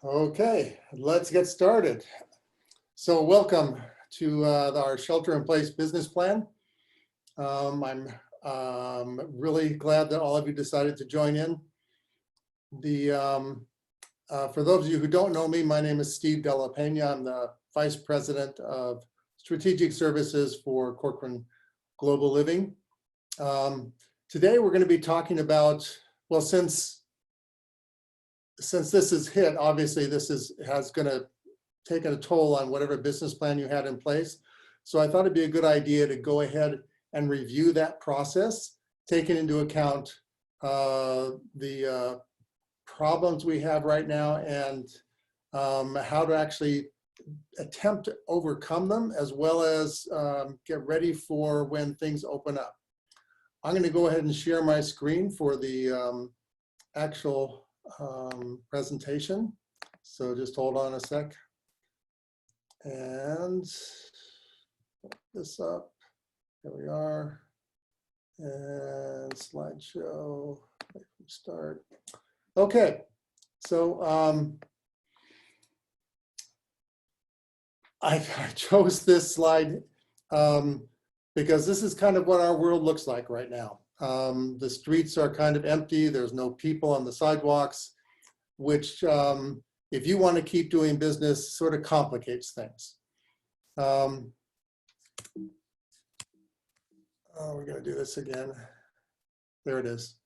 Okay, let's get started. So welcome to our shelter-in-place business plan. I'm really glad that all of you decided to join in. For those of you who don't know me, my name is Steve Della Pena. I'm the Vice President of Strategic Services for Corcoran Global Living. Today we're going to be talking about, well, since this is hit, obviously this has going to take a toll on whatever business plan you had in place. So I thought it'd be a good idea to go ahead and review that process, taking into account the problems we have right now and how to actually attempt to overcome them, as well as get ready for when things open up. I'm going to go ahead and share my screen for the actual presentation. So just hold on a sec and put this up. There we are. And slideshow. Start. Okay. So I chose this slide because this is kind of what our world looks like right now. The streets are kind of empty. There's no people on the sidewalks, which if you want to keep doing business, sort of complicates things. Oh, we're going to do this again. There it is.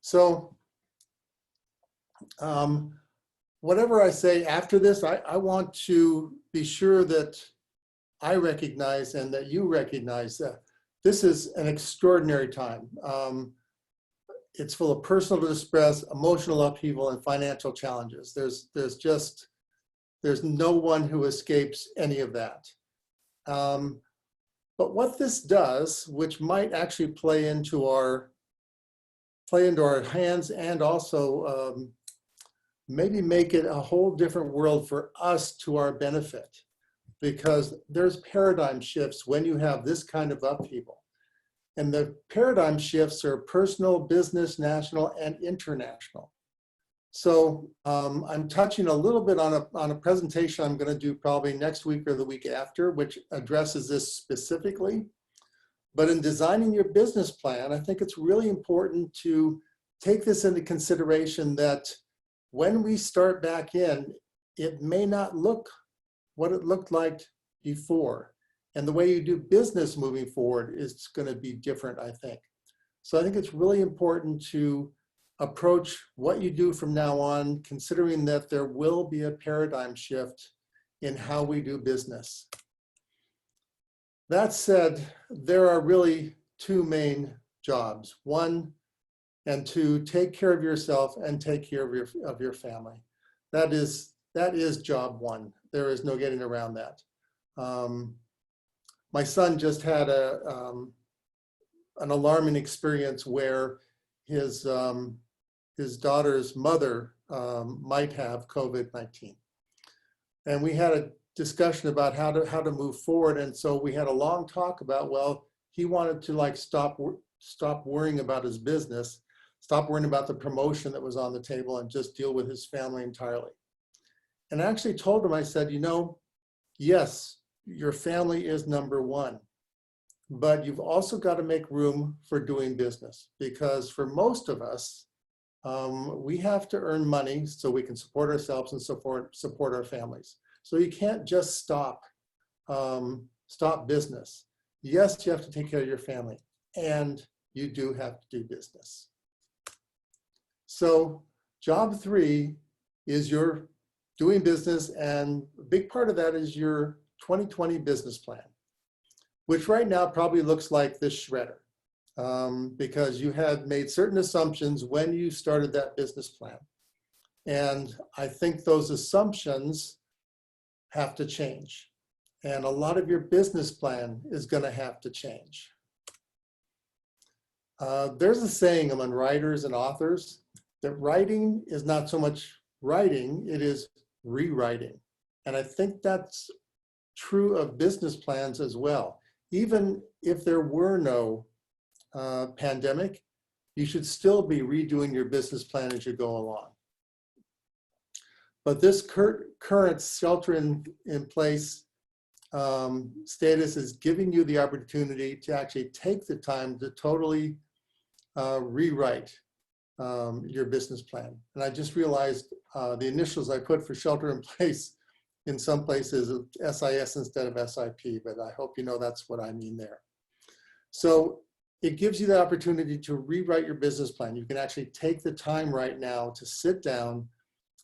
So whatever I say after this, I want to be sure that I recognize and that you recognize that this is an extraordinary time. It's full of personal distress, emotional upheaval, and financial challenges. There's no one who escapes any of that. But what this does, which might actually play into our hands, and also maybe make it a whole different world for us to our benefit, because there's paradigm shifts when you have this kind of upheaval. And the paradigm shifts are personal, business, national, and international. So I'm touching a little bit on a presentation I'm going to do probably next week or the week after, which addresses this specifically. But in designing your business plan, I think it's really important to take this into consideration that when we start back in, it may not look what it looked like before. And the way you do business moving forward is going to be different, I think. So I think it's really important to approach what you do from now on, considering that there will be a paradigm shift in how we do business. That said, there are really two main jobs. One, and to take care of yourself and take care of your family. That is job one. There is no getting around that. My son just had an alarming experience where his daughter's mother might have COVID-19. And we had a discussion about how to move forward. And so we had a long talk about, well, he wanted to like stop worrying about his business, stop worrying about the promotion that was on the table, and just deal with his family entirely. And I actually told him, I said, you know, yes, your family is number one, but you've also got to make room for doing business, because for most of us, we have to earn money so we can support ourselves and support our families. So you can't just stop business. Yes, you have to take care of your family, and you do have to do business. So job three is your doing business, and a big part of that is your 2020 business plan, which right now probably looks like this shredder, because you had made certain assumptions when you started that business plan. And I think those assumptions have to change. And a lot of your business plan is going to have to change. There's a saying among writers and authors that writing is not so much writing, it is rewriting. And I think that's true of business plans as well. Even if there were no pandemic, you should still be redoing your business plan as you go along. But this current shelter-in-place status is giving you the opportunity to actually take the time to totally rewrite your business plan. And I just realized the initials I put for shelter in place in some places SIS instead of SIP, but I hope you know that's what I mean there. So it gives you the opportunity to rewrite your business plan. You can actually take the time right now to sit down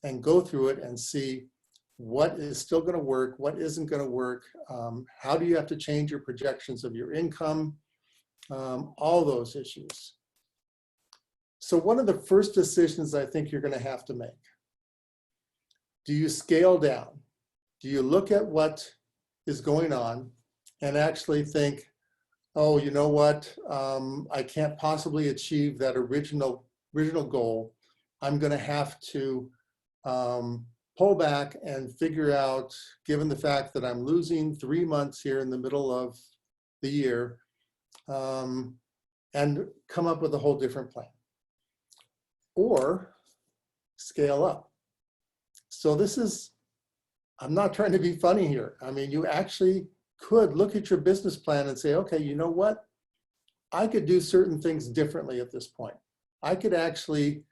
and go through it and see what is still going to work, what isn't going to work, how do you have to change your projections of your income, all those issues. So one of the first decisions I think you're going to have to make, do you scale down? Do you look at what is going on and actually think, oh, you know what, I can't possibly achieve that original goal. I'm going to have to pull back and figure out, given the fact that I'm losing 3 months here in the middle of the year, and come up with a whole different plan. Or scale up. So this is, I'm not trying to be funny here. I mean, you actually could look at your business plan and say, okay, you know what? I could do certain things differently at this point. I could actually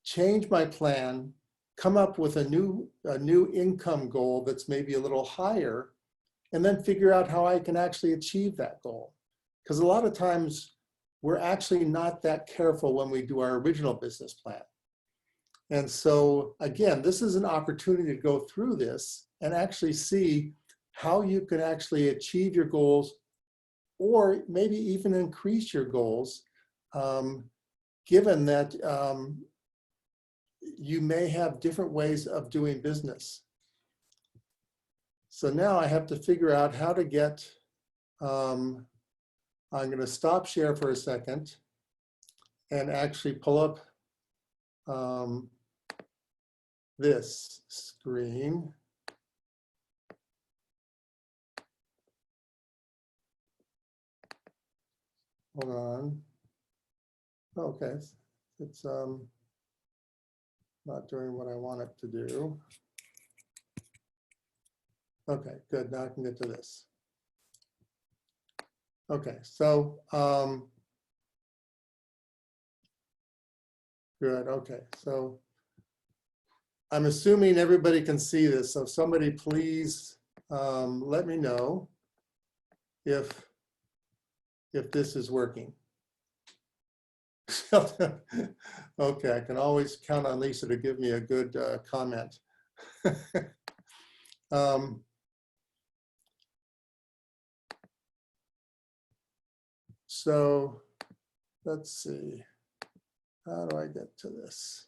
change my plan, come up with a new income goal that's maybe a little higher, and then figure out how I can actually achieve that goal. Because a lot of times we're actually not that careful when we do our original business plan. And so again, this is an opportunity to go through this and actually see how you can actually achieve your goals, or maybe even increase your goals, given that you may have different ways of doing business. So now I have to figure out how to get, I'm going to stop share for a second and actually pull up this screen. Hold on. Okay, it's not doing what I want it to do. Okay, good. Now I can get to this. Okay, so good. Okay, so I'm assuming everybody can see this. So somebody please let me know if this is working. Okay, I can always count on Lisa to give me a good comment. So let's see, how do I get to this?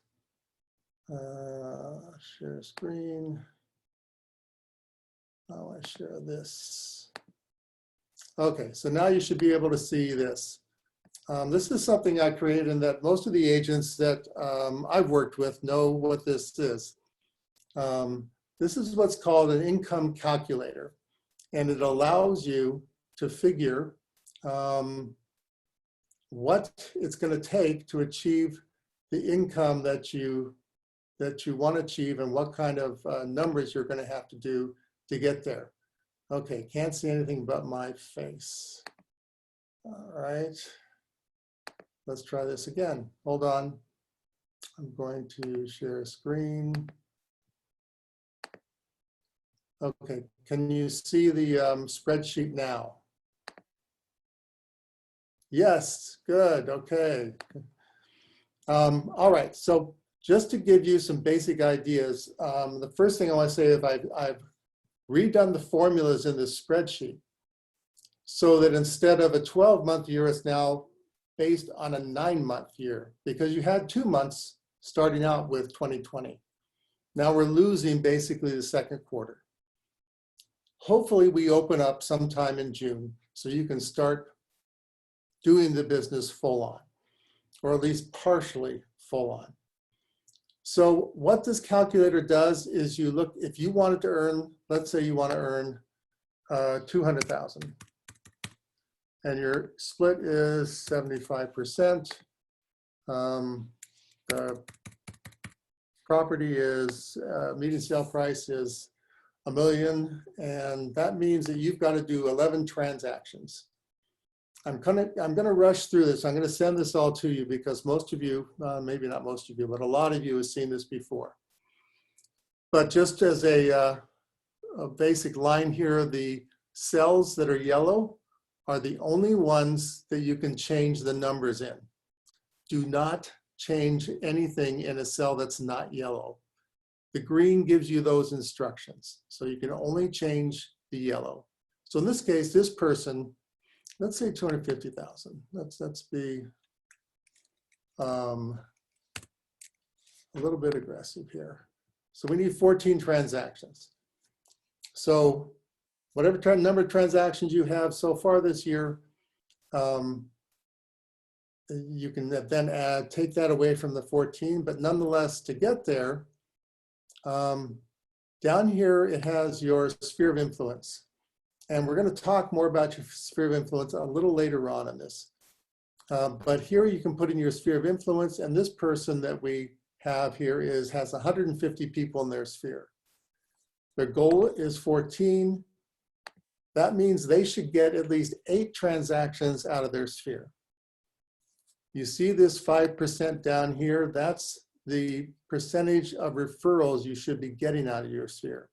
Share screen. How I share this? Okay, so now you should be able to see this. This is something I created, and that most of the agents that I've worked with know what this is. This is what's called an income calculator, and it allows you to figure what it's going to take to achieve the income that you want to achieve, and what kind of numbers you're going to have to do to get there. Okay, can't see anything but my face. All right. Let's try this again. Hold on. I'm going to share a screen. Okay, can you see the spreadsheet now? Yes, good, okay. All right, so just to give you some basic ideas, the first thing I want to say is I've redone the formulas in this spreadsheet so that instead of a 12-month year, it's now based on a 9-month year, because you had 2 months starting out with 2020. Now we're losing basically the second quarter. Hopefully we open up sometime in June so you can start doing the business full on, or at least partially full on. So what this calculator does is you look, if you wanted to earn, let's say you want to earn 200,000. And your split is 75%. The property is, median sale price is $1 million, and that means that you've got to do 11 transactions. I'm gonna rush through this. I'm gonna send this all to you because most of you, maybe not most of you, but a lot of you have seen this before. But just as a basic line here, the cells that are yellow are the only ones that you can change the numbers in. Do not change anything in a cell that's not yellow. The green gives you those instructions. So you can only change the yellow. So in this case, this person, let's say 250,000. Let's be a little bit aggressive here. So we need 14 transactions. So whatever number of transactions you have so far this year, you can then take that away from the 14, but nonetheless, to get there, down here, it has your sphere of influence. And we're going to talk more about your sphere of influence a little later on in this. But here you can put in your sphere of influence, and this person that we have here has 150 people in their sphere. Their goal is 14. That means they should get at least 8 transactions out of their sphere. You see this 5% down here, that's the percentage of referrals you should be getting out of your sphere.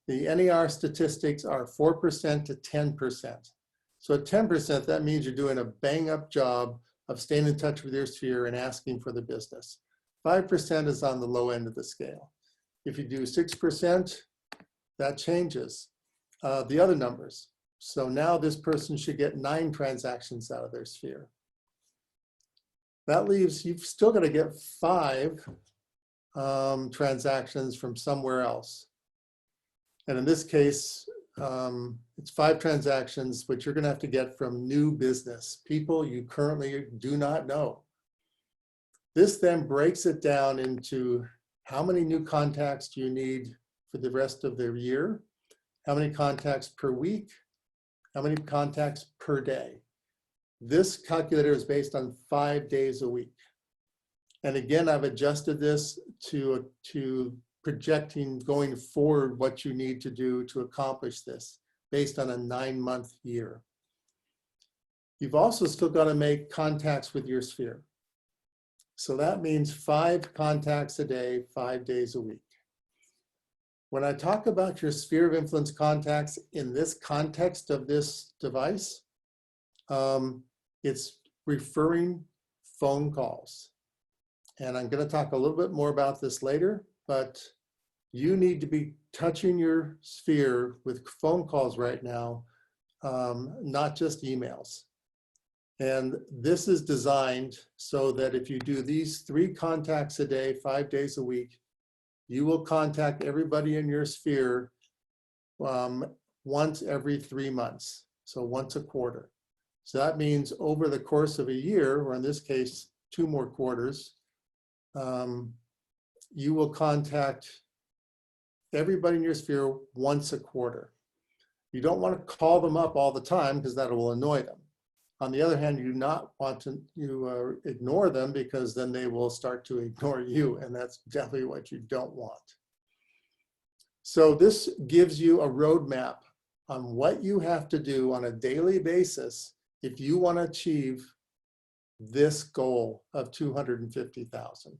The NER statistics are 4% to 10%. So at 10%, that means you're doing a bang up job of staying in touch with your sphere and asking for the business. 5% is on the low end of the scale. If you do 6%, that changes the other numbers. So now this person should get 9 transactions out of their sphere. That leaves, you've still got to get 5 transactions from somewhere else. And in this case, it's 5 transactions, but you're going to have to get from new business, people you currently do not know. This then breaks it down into how many new contacts do you need for the rest of the year, how many contacts per week, how many contacts per day. This calculator is based on 5 days a week. And again, I've adjusted this to projecting going forward what you need to do to accomplish this based on a 9-month year. You've also still got to make contacts with your sphere. So that means 5 contacts a day, 5 days a week. When I talk about your sphere of influence contacts in this context of this device, it's referring phone calls. And I'm going to talk a little bit more about this later, but you need to be touching your sphere with phone calls right now, not just emails. And this is designed so that if you do these 3 contacts a day, 5 days a week, you will contact everybody in your sphere once every 3 months, so once a quarter. So that means over the course of a year, or in this case, 2 more quarters, you will contact everybody in your sphere once a quarter. You don't want to call them up all the time because that will annoy them. On the other hand, you do not want to ignore them because then they will start to ignore you, and that's definitely what you don't want. So this gives you a roadmap on what you have to do on a daily basis if you want to achieve this goal of 250,000.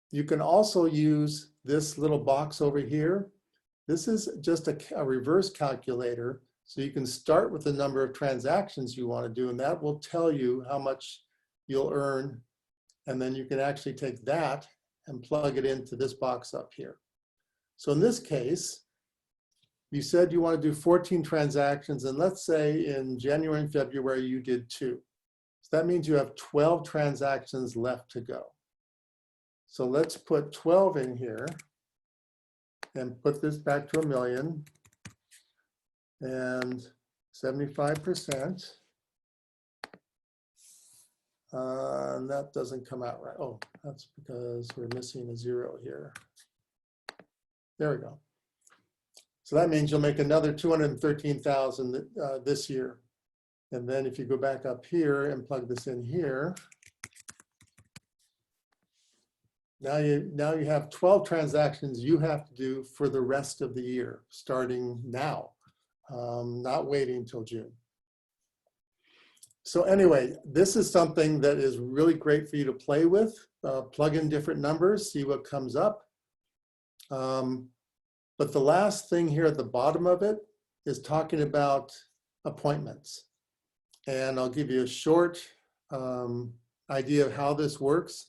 You can also use this little box over here. This is just a reverse calculator. So you can start with the number of transactions you want to do, and that will tell you how much you'll earn. And then you can actually take that and plug it into this box up here. So in this case, you said you want to do 14 transactions, and let's say in January and February you did 2. So that means you have 12 transactions left to go. So let's put 12 in here and put this back to $1 million. And 75%, and that doesn't come out right. Oh, that's because we're missing a 0 here. There we go. So that means you'll make another 213,000 this year. And then if you go back up here and plug this in here, Now you have 12 transactions you have to do for the rest of the year, starting now, not waiting until June. So anyway, this is something that is really great for you to play with. Plug in different numbers, see what comes up. But the last thing here at the bottom of it is talking about appointments. And I'll give you a short idea of how this works.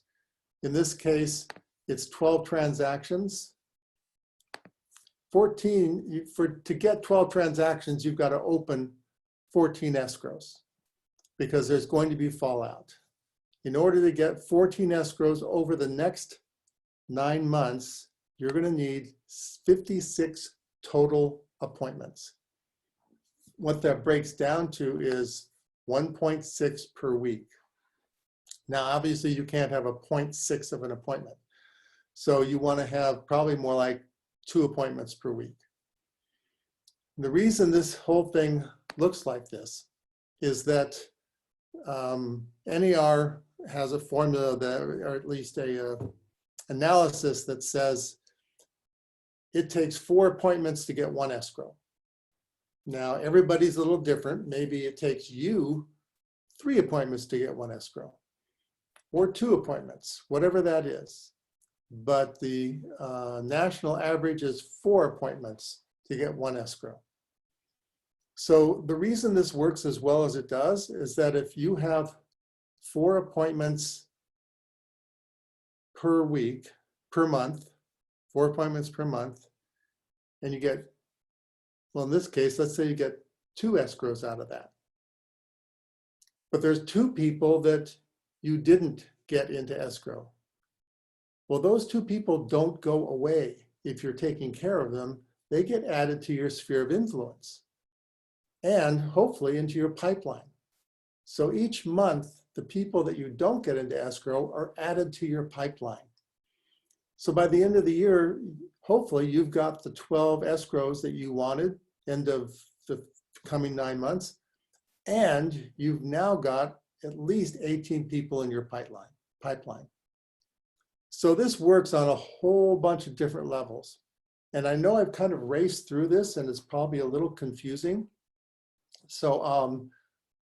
In this case, it's 12 transactions. 14, to get 12 transactions, you've got to open 14 escrows because there's going to be fallout. In order to get 14 escrows over the next 9 months, you're going to need 56 total appointments. What that breaks down to is 1.6 per week. Now, obviously, you can't have a 0.6 of an appointment. So you want to have probably more like 2 appointments per week. And the reason this whole thing looks like this is that NER has a formula that, or at least a analysis that says it takes 4 appointments to get 1 escrow. Now, everybody's a little different. Maybe it takes you 3 appointments to get 1 escrow, or 2 appointments, whatever that is. But the national average is 4 appointments to get 1 escrow. So the reason this works as well as it does is that if you have 4 appointments per week, per month, 4 appointments per month, and you get, well, in this case, let's say you get 2 escrows out of that. But there's 2 people that you didn't get into escrow. Well, those 2 people don't go away if you're taking care of them. They get added to your sphere of influence and hopefully into your pipeline. So each month, the people that you don't get into escrow are added to your pipeline. So by the end of the year, hopefully you've got the 12 escrows that you wanted, end of the coming 9 months, and you've now got at least 18 people in your pipeline. So this works on a whole bunch of different levels. And I know I've kind of raced through this and it's probably a little confusing. So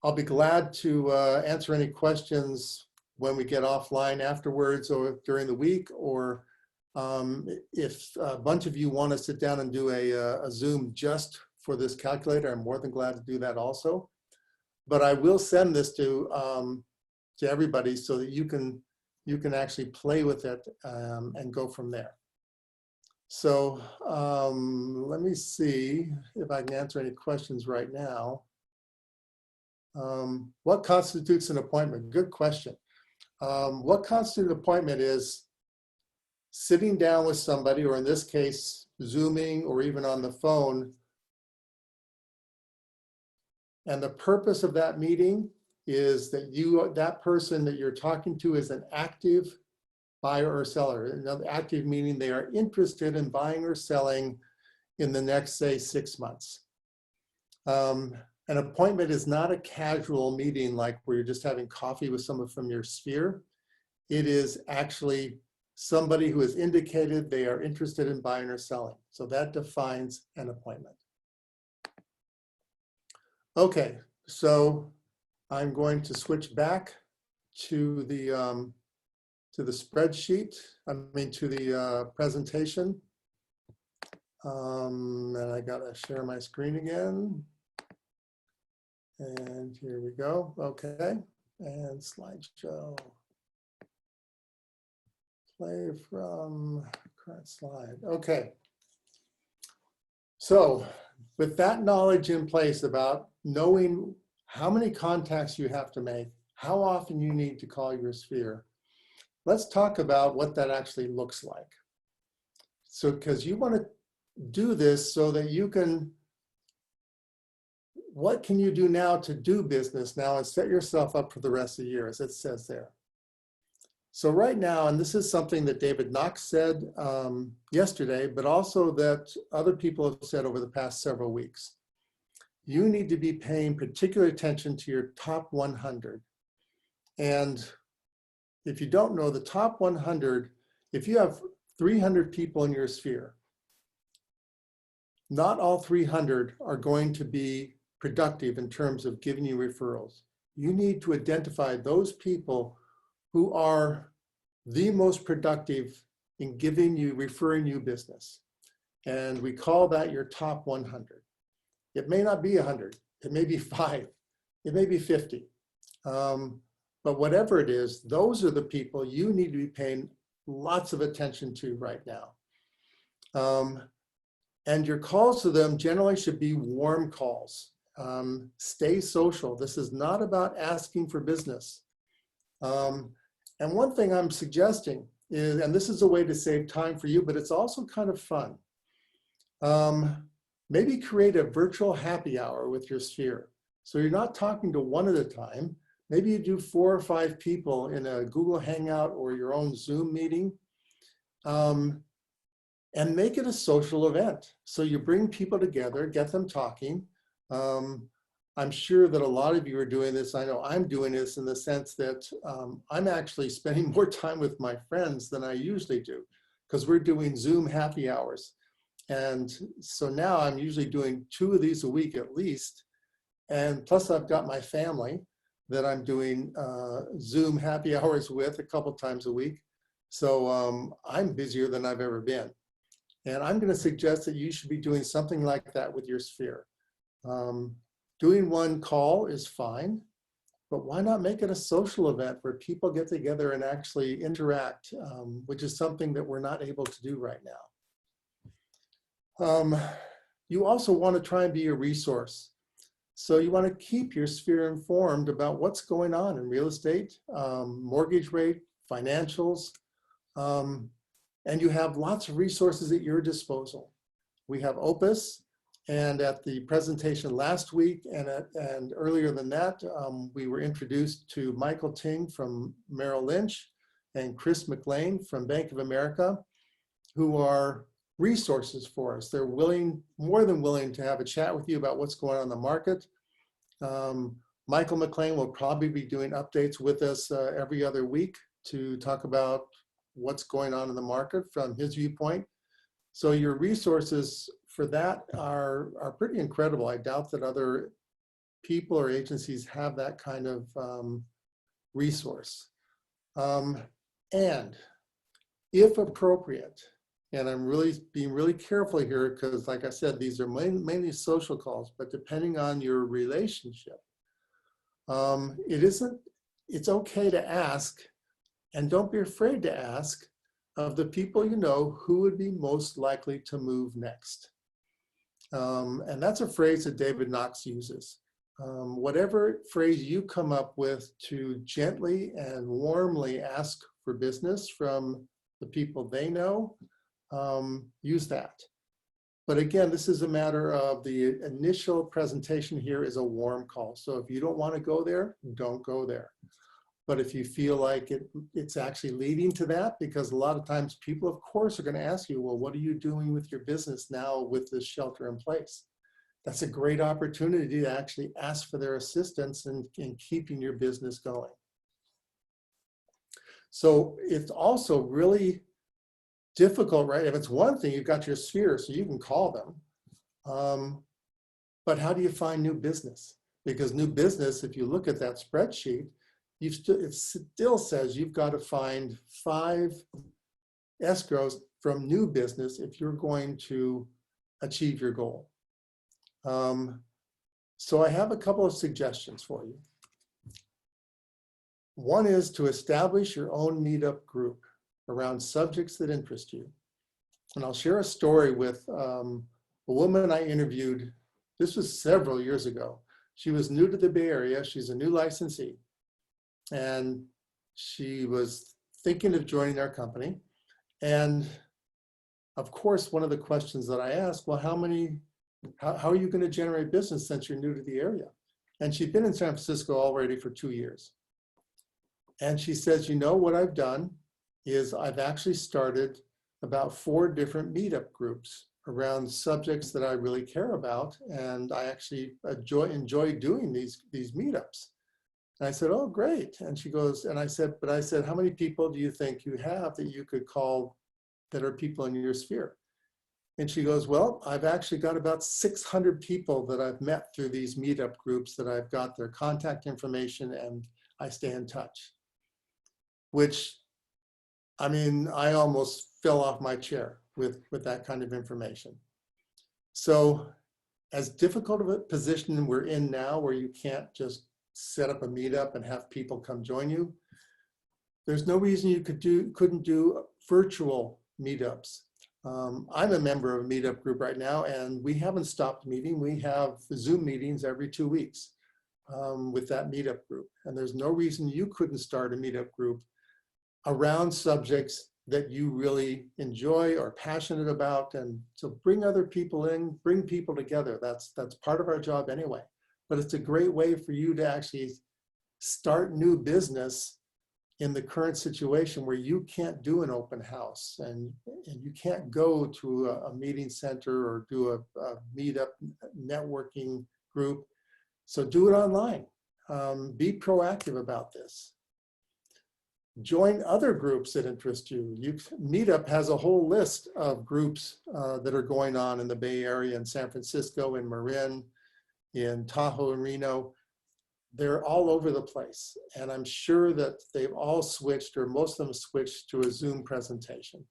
I'll be glad to answer any questions when we get offline afterwards or during the week, or if a bunch of you want to sit down and do a Zoom just for this calculator, I'm more than glad to do that also. But I will send this to everybody so that you can actually play with it and go from there. So let me see if I can answer any questions right now. What constitutes an appointment? Good question. What constitutes an appointment is sitting down with somebody, or in this case, Zooming or even on the phone. And the purpose of that meeting is that that person that you're talking to is an active buyer or seller. Another active meaning they are interested in buying or selling in the next, say, 6 months. An appointment is not a casual meeting like where you're just having coffee with someone from your sphere. It is actually somebody who has indicated they are interested in buying or selling. So that defines an appointment. Okay, so I'm going to switch back to the spreadsheet, to the presentation. And I gotta share my screen again. And here we go, okay. And slideshow. Play from current slide, okay. So with that knowledge in place about knowing how many contacts you have to make, how often you need to call your sphere, let's talk about what that actually looks like. So, because you want to do this so that you can, what can you do now to do business now and set yourself up for the rest of the year, as it says there. So right now, and this is something that David Knox said yesterday, but also that other people have said over the past several weeks, you need to be paying particular attention to your top 100. And if you don't know, the top 100 If you have 300 people in your sphere, not all 300 are going to be productive in terms of giving you referrals. You need to identify those people who are the most productive in referring you business. And we call that your top 100. It may not be 100, it may be 5, it may be 50. But whatever it is, those are the people you need to be paying lots of attention to right now. And your calls to them generally should be warm calls. Stay social. This is not about asking for business. And one thing I'm suggesting is, and this is a way to save time for you, but it's also kind of fun. Maybe create a virtual happy hour with your sphere. So you're not talking to one at a time. Maybe you do 4 or 5 people in a Google Hangout or your own Zoom meeting. And make it a social event. So you bring people together, get them talking. I'm sure that a lot of you are doing this. I know I'm doing this in the sense that I'm actually spending more time with my friends than I usually do, because we're doing Zoom happy hours. And so now I'm usually doing 2 of these a week at least. And plus I've got my family that I'm doing Zoom happy hours with a couple times a week. So I'm busier than I've ever been. And I'm going to suggest that you should be doing something like that with your sphere. Doing one call is fine, but why not make it a social event where people get together and actually interact, which is something that we're not able to do right now. You also want to try and be a resource. So you want to keep your sphere informed about what's going on in real estate, mortgage rate, financials, and you have lots of resources at your disposal. We have Opus, and at the presentation last week and earlier than that, we were introduced to Michael Ting from Merrill Lynch and Chris McLean from Bank of America, who are resources for us. They're more than willing to have a chat with you about what's going on in the market. Michael McLean will probably be doing updates with us every other week to talk about what's going on in the market from his viewpoint. So your resources for that are pretty incredible. I doubt that other people or agencies have that kind of resource. And if appropriate, and I'm really being really careful here because like I said, these are mainly social calls, but depending on your relationship, it's okay to ask. And don't be afraid to ask of the people you know who would be most likely to move next. And that's a phrase that David Knox uses. Whatever phrase you come up with to gently and warmly ask for business from the people they know, use that. But again, this is a matter of the initial presentation here is a warm call. So if you don't want to go there, don't go there. But if you feel like it's actually leading to that, because a lot of times people, of course, are going to ask you, well, what are you doing with your business now with this shelter in place? That's a great opportunity to actually ask for their assistance in keeping your business going. So it's also really difficult, right? If it's one thing, you've got your sphere, so you can call them. But how do you find new business? Because new business, if you look at that spreadsheet, it still says you've got to find 5 escrows from new business if you're going to achieve your goal. So I have a couple of suggestions for you. One is to establish your own meetup group around subjects that interest you. And I'll share a story with a woman I interviewed. This was several years ago. She was new to the Bay Area. She's a new licensee. And she was thinking of joining our company. And of course, one of the questions that I asked, well, how are you going to generate business since you're new to the area? And she'd been in San Francisco already for 2 years. And she says, you know, what I've done is I've actually started about 4 different meetup groups around subjects that I really care about. And I actually enjoy doing these meetups. And I said, oh, great. And she goes, and I said, how many people do you think you have that you could call that are people in your sphere? And she goes, well, I've actually got about 600 people that I've met through these meetup groups that I've got their contact information and I stay in touch. Which, I mean, I almost fell off my chair with that kind of information. So as difficult of a position we're in now, where you can't just set up a meetup and have people come join you, there's no reason you couldn't do virtual meetups. I'm a member of a meetup group right now, and we haven't stopped meeting. We have Zoom meetings every 2 weeks with that meetup group. And there's no reason you couldn't start a meetup group around subjects that you really enjoy or passionate about. And so bring other people in, bring people together. That's part of our job anyway. But it's a great way for you to actually start new business in the current situation where you can't do an open house and you can't go to a meeting center or do a meetup networking group. So do it online. Be proactive about this. Join other groups that interest you. Meetup has a whole list of groups that are going on in the Bay Area, in San Francisco, in Marin, in Tahoe and Reno. They're all over the place. And I'm sure that they've all switched, or most of them switched, to a Zoom presentation.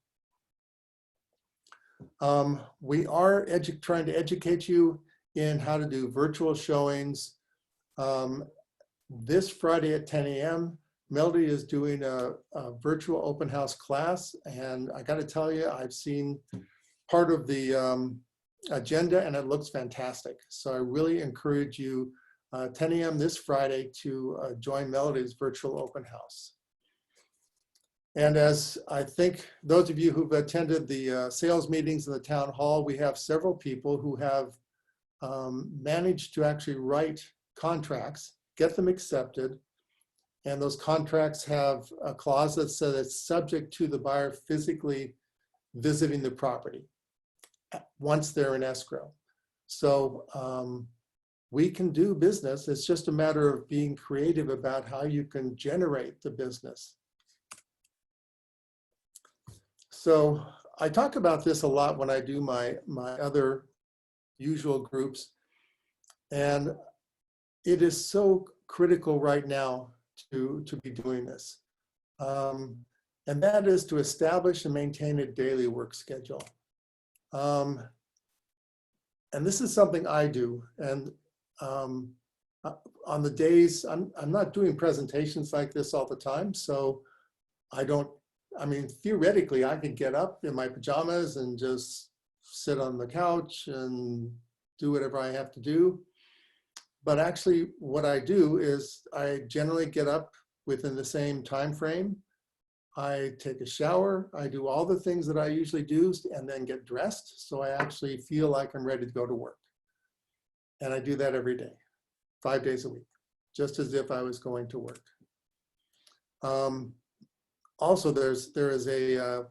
We are trying to educate you in how to do virtual showings. This Friday at 10 a.m., Melody is doing a virtual open house class. And I got to tell you, I've seen part of the agenda and it looks fantastic. So I really encourage you 10 a.m. this Friday to join Melody's virtual open house. And as I think those of you who've attended the sales meetings in the town hall, we have several people who have managed to actually write contracts, get them accepted, and those contracts have a clause that says it's subject to the buyer physically visiting the property once they're in escrow. So we can do business. It's just a matter of being creative about how you can generate the business. So I talk about this a lot when I do my other usual groups. And it is so critical right now to be doing this. And that is to establish and maintain a daily work schedule. And this is something I do. And on the days, I'm not doing presentations like this all the time. So I mean, theoretically, I could get up in my pajamas and just sit on the couch and do whatever I have to do. But actually, what I do is I generally get up within the same time frame. I take a shower. I do all the things that I usually do and then get dressed. So I actually feel like I'm ready to go to work. And I do that every day, 5 days a week, just as if I was going to work. Also, there is a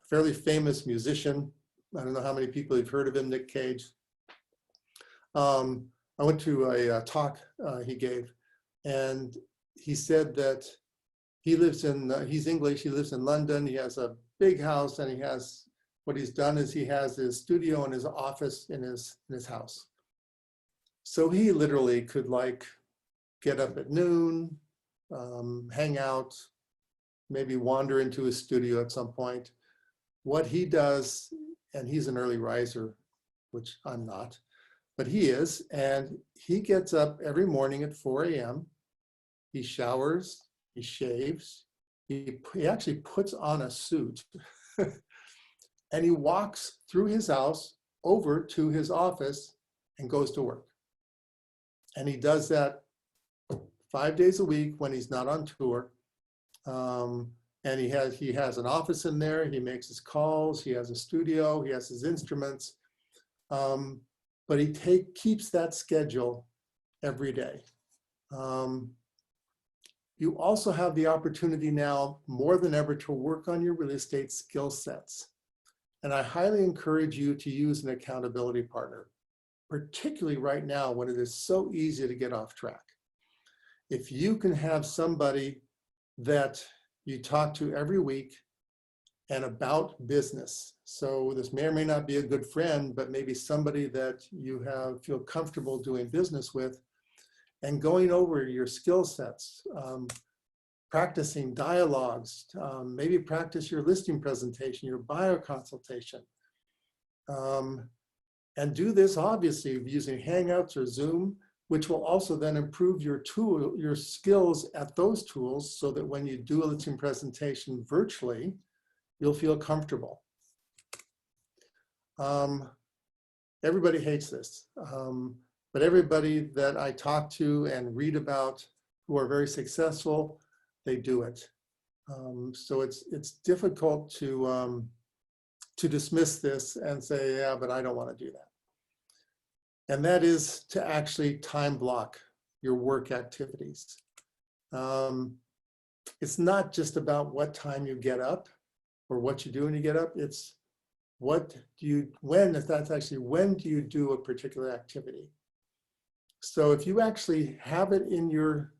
fairly famous musician. I don't know how many people have heard of him, Nick Cage. I went to a talk he gave, and he said that he lives in, he's English, he lives in London, he has a big house, and what he's done is he has his studio and his office in his house. So he literally could like get up at noon, hang out, maybe wander into his studio at some point. What he does, and he's an early riser, which I'm not, but he is, and he gets up every morning at 4 a.m. He showers, he shaves, he actually puts on a suit, and he walks through his house over to his office and goes to work. And he does that 5 days a week when he's not on tour. And he has an office in there, he makes his calls, he has a studio, he has his instruments. But he keeps that schedule every day. You also have the opportunity now, more than ever, to work on your real estate skill sets. And I highly encourage you to use an accountability partner, particularly right now when it is so easy to get off track. If you can have somebody that you talk to every week and about business. So this may or may not be a good friend, but maybe somebody that you feel comfortable doing business with, and going over your skill sets, practicing dialogues, maybe practice your listing presentation, your buyer consultation. And do this obviously using Hangouts or Zoom, which will also then improve your skills at those tools, so that when you do a listing presentation virtually, you'll feel comfortable. Everybody hates this, but everybody that I talk to and read about who are very successful, they do it. So it's difficult to dismiss this and say, yeah, but I don't want to do that. And that is to actually time block your work activities. It's not just about what time you get up or what you do when you get up. It's when do you do a particular activity? So if you actually have it in your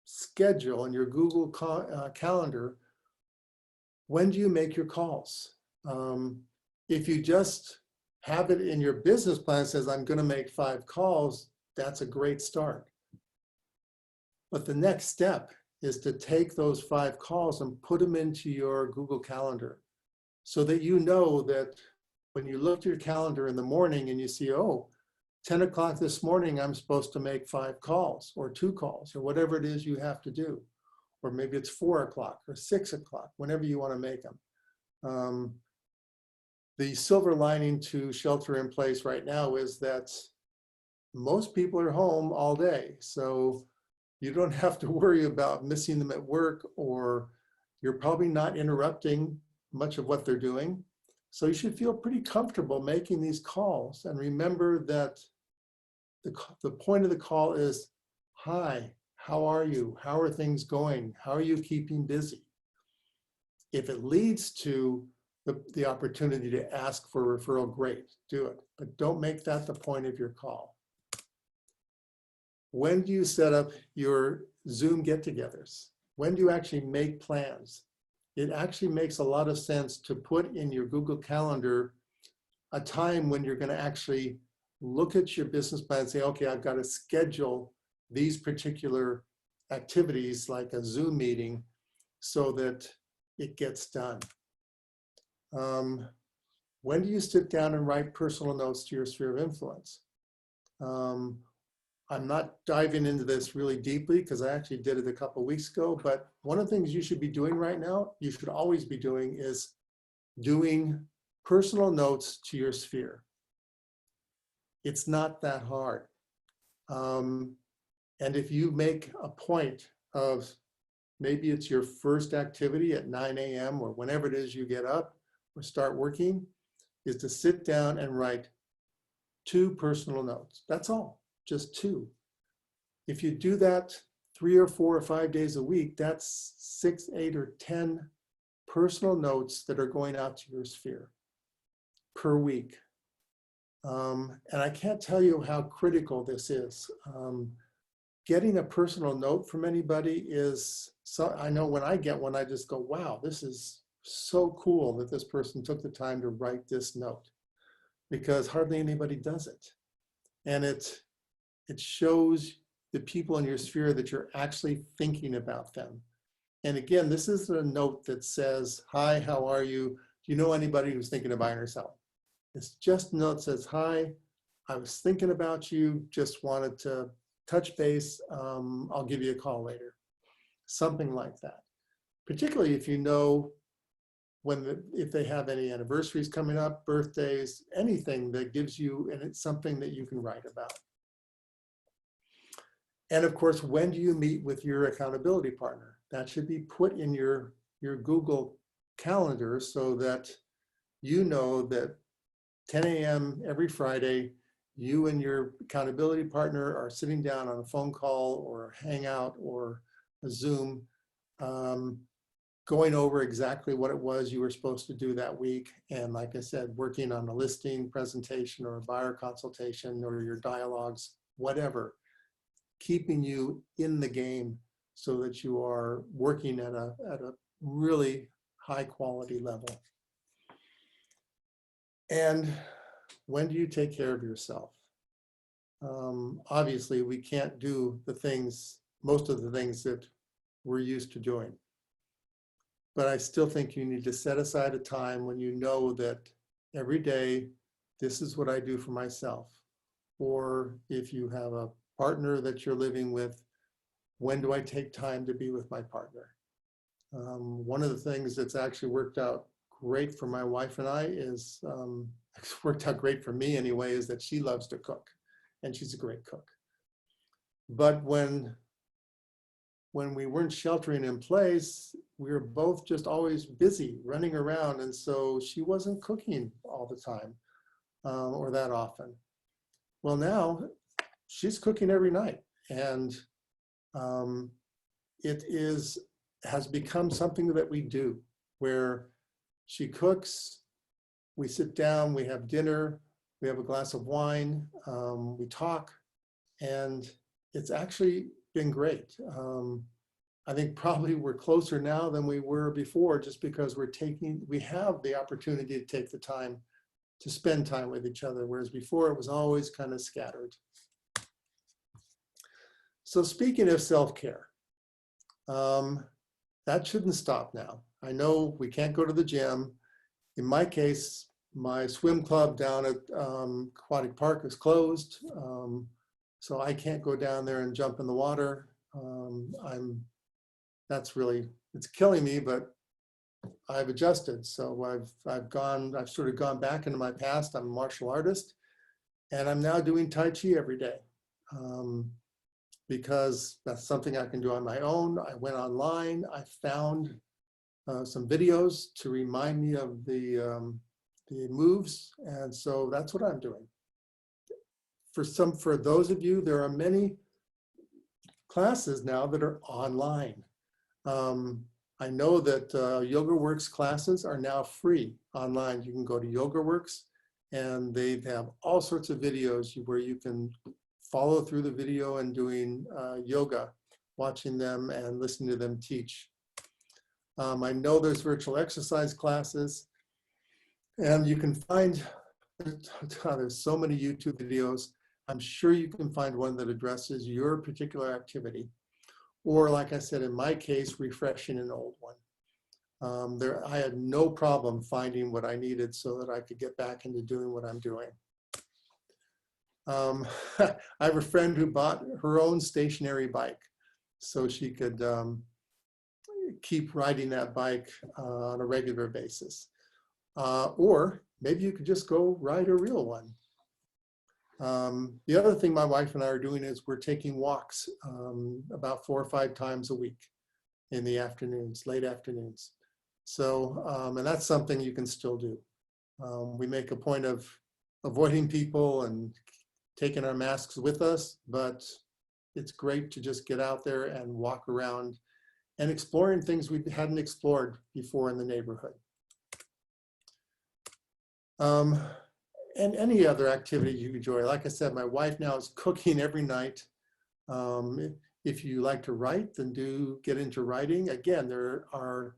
schedule, in your Google Calendar, when do you make your calls? If you just have it in your business plan that says, I'm going to make 5 calls, that's a great start. But the next step is to take those 5 calls and put them into your Google Calendar, so that you know that when you look at your calendar in the morning and you see, oh, 10 o'clock this morning, I'm supposed to make 5 calls or 2 calls or whatever it is you have to do. Or maybe it's 4 o'clock or 6 o'clock, whenever you want to make them. The silver lining to shelter in place right now is that most people are home all day. So you don't have to worry about missing them at work, or you're probably not interrupting much of what they're doing. So you should feel pretty comfortable making these calls. And remember that the point of the call is, hi, how are you? How are things going? How are you keeping busy? If it leads to the opportunity to ask for a referral, great, do it. But don't make that the point of your call. When do you set up your Zoom get-togethers? When do you actually make plans? It actually makes a lot of sense to put in your Google Calendar a time when you're going to actually look at your business plan and say, okay, I've got to schedule these particular activities like a Zoom meeting so that it gets done. When do you sit down and write personal notes to your sphere of influence? I'm not diving into this really deeply because I actually did it a couple of weeks ago, but one of the things you should be doing right now, you should always be doing, is doing personal notes to your sphere. It's not that hard. And if you make a point of, maybe it's your first activity at 9 a.m. or whenever it is you get up or start working, is to sit down and write 2 personal notes. That's all, just 2. If you do that 3 or 4 or 5 days a week, that's 6, 8, or 10 personal notes that are going out to your sphere per week. And I can't tell you how critical this is. Getting a personal note from anybody is, so I know when I get one, I just go, wow, this is so cool that this person took the time to write this note, because hardly anybody does it. And it shows the people in your sphere that you're actually thinking about them. And again, this is a note that says, hi, how are you? Do you know anybody who's thinking of buying or selling? It's just a note that says, hi, I was thinking about you, just wanted to touch base. I'll give you a call later. Something like that. Particularly if you know if they have any anniversaries coming up, birthdays, anything that gives you, and it's something that you can write about. And of course, when do you meet with your accountability partner? That should be put in your Google Calendar so that you know that 10 a.m. every Friday, you and your accountability partner are sitting down on a phone call or a Hangout or a Zoom, going over exactly what it was you were supposed to do that week. And like I said, working on a listing presentation or a buyer consultation or your dialogues, whatever. keeping you in the game so that you are working at a really high quality level. And when do you take care of yourself? Obviously, we can't do the things, most of the things that we're used to doing. But I still think you need to set aside a time when you know that every day, this is what I do for myself. Or if you have a partner that you're living with, when do I take time to be with my partner? One of the things that's actually worked out great for my wife and I is, it's worked out great for me anyway, is that she loves to cook, and she's a great cook. But when we weren't sheltering in place, we were both just always busy running around, and so she wasn't cooking all the time or that often. Well, now she's cooking every night, and it has become something that we do, where she cooks, we sit down, we have dinner, we have a glass of wine, we talk, and it's actually been great. I think probably we're closer now than we were before, just because we have the opportunity to take the time to spend time with each other, whereas before it was always kind of scattered. So speaking of self-care, that shouldn't stop now. I know we can't go to the gym. In my case, my swim club down at Aquatic Park is closed, so I can't go down there and jump in the water. It's killing me, but I've adjusted. So I've sort of gone back into my past. I'm a martial artist, and I'm now doing Tai Chi every day because that's something I can do on my own. I went online, I found some videos to remind me of the moves, and so that's what I'm doing. For those of you, there are many classes now that are online. I know that YogaWorks classes are now free online. You can go to YogaWorks, and they have all sorts of videos where you can follow through the video and doing yoga, watching them and listening to them teach. I know there's virtual exercise classes, and you can find, there's so many YouTube videos. I'm sure you can find one that addresses your particular activity. Or like I said, in my case, refreshing an old one. I had no problem finding what I needed so that I could get back into doing what I'm doing. I have a friend who bought her own stationary bike so she could keep riding that bike on a regular basis. Or maybe you could just go ride a real one. The other thing my wife and I are doing is we're taking walks about 4 or 5 times a week in the afternoons, late afternoons. So, and that's something you can still do. We make a point of avoiding people and taking our masks with us, but it's great to just get out there and walk around and exploring things we hadn't explored before in the neighborhood. And any other activity you enjoy. Like I said, my wife now is cooking every night. If you like to write, then do get into writing. Again, there are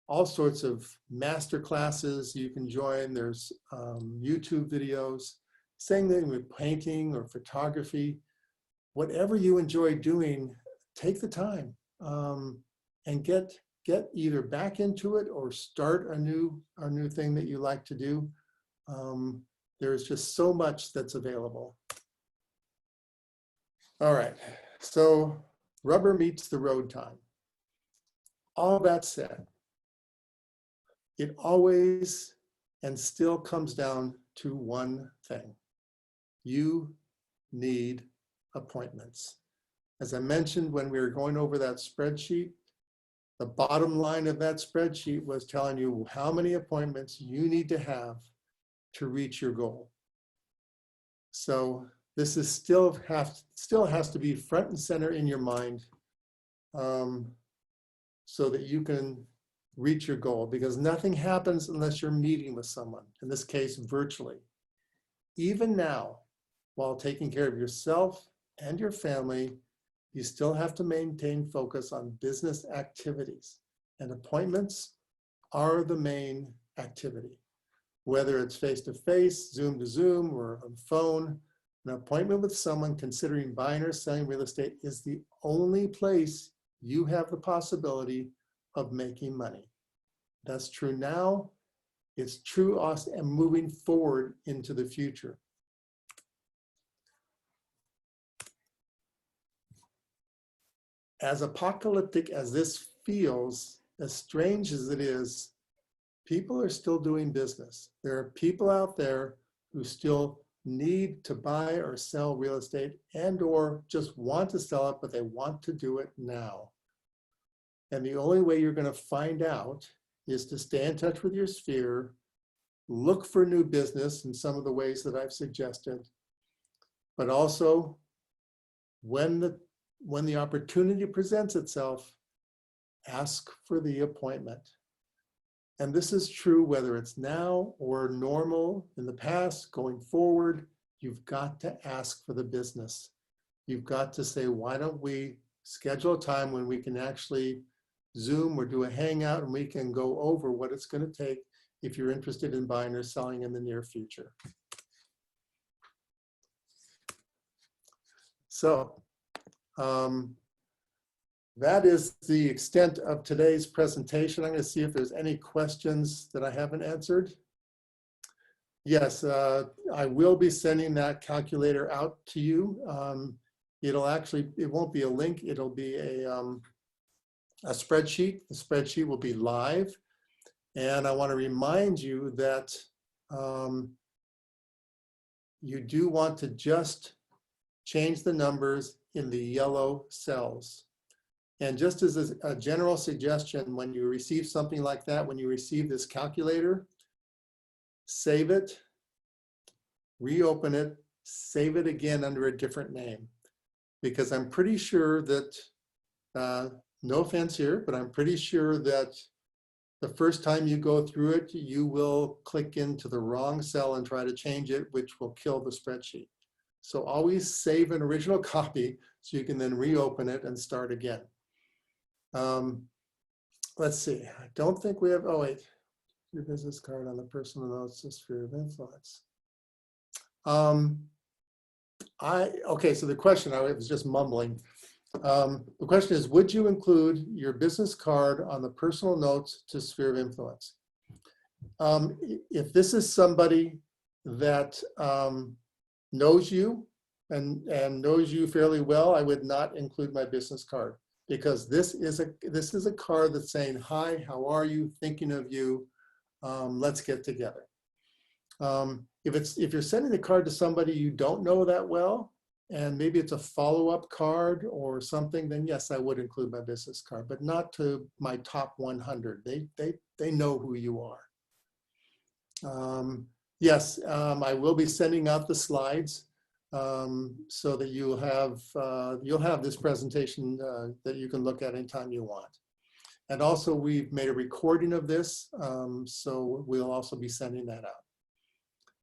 all sorts of master classes you can join. There's YouTube videos. Same thing with painting or photography. Whatever you enjoy doing, take the time and get either back into it or start a new thing that you like to do. There's just so much that's available. All right, so rubber meets the road time. All that said, it always and still comes down to one thing. You need appointments. As I mentioned when we were going over that spreadsheet, the bottom line of that spreadsheet was telling you how many appointments you need to have to reach your goal. So this is still has to be front and center in your mind so that you can reach your goal, because nothing happens unless you're meeting with someone, in this case, virtually. Even now, while taking care of yourself and your family, you still have to maintain focus on business activities, and appointments are the main activity. Whether it's face-to-face, Zoom to Zoom, or on phone, an appointment with someone considering buying or selling real estate is the only place you have the possibility of making money. That's true now. It's true also and moving forward into the future. As apocalyptic as this feels, as strange as it is, people are still doing business. There are people out there who still need to buy or sell real estate and or just want to sell it, but they want to do it now. And the only way you're going to find out is to stay in touch with your sphere, look for new business in some of the ways that I've suggested, but also when the opportunity presents itself, ask for the appointment. And this is true whether it's now or normal in the past, going forward, you've got to ask for the business. You've got to say, why don't we schedule a time when we can actually Zoom or do a hangout and we can go over what it's going to take if you're interested in buying or selling in the near future. So that is the extent of today's presentation. I'm going to see if there's any questions that I haven't answered. Yes, I will be sending that calculator out to you. It won't be a link, it'll be a spreadsheet. The spreadsheet will be live. And I want to remind you that you do want to just change the numbers in the yellow cells. And just as a general suggestion, when you receive something like that, when you receive this calculator, save it, reopen it, save it again under a different name. Because I'm pretty sure that, no offense here, but I'm pretty sure that the first time you go through it, you will click into the wrong cell and try to change it, which will kill the spreadsheet. So always save an original copy so you can then reopen it and start again. Let's see, I don't think we have, oh wait, your business card on the personal notes, the sphere of influence. Okay, so the question, I was just mumbling. The question is, would you include your business card on the personal notes to sphere of influence? If this is somebody that knows you and knows you fairly well, I would not include my business card, because this is a card that's saying, hi, how are you, thinking of you, let's get together. If you're sending the card to somebody you don't know that well, and maybe it's a follow-up card or something, then yes, I would include my business card, but not to my top 100. They know who you are. Yes, I will be sending out the slides so that you'll have this presentation that you can look at anytime you want. And also, we've made a recording of this, so we'll also be sending that out.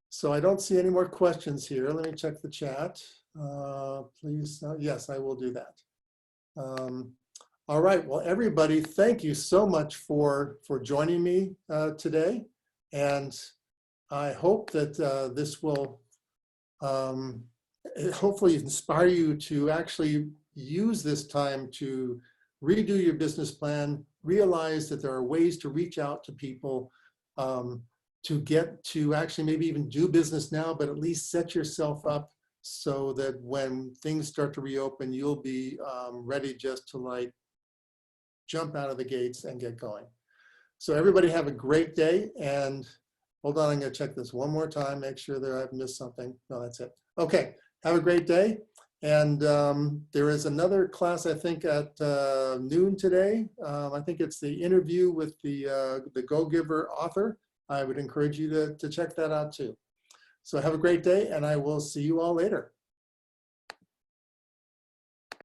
So I don't see any more questions here. Let me check the chat. Please, yes, I will do that. All right, well, everybody, thank you so much for joining me today. And I hope that this will hopefully inspire you to actually use this time to redo your business plan, realize that there are ways to reach out to people, to get to actually maybe even do business now, but at least set yourself up so that when things start to reopen, you'll be ready just to like jump out of the gates and get going. So everybody have a great day, and hold on, I'm gonna check this one more time, make sure that I've missed something. No, that's it. Okay, have a great day. And there is another class, I think, at noon today. I think it's the interview with the Go Giver author. I would encourage you to check that out too. So have a great day, and I will see you all later.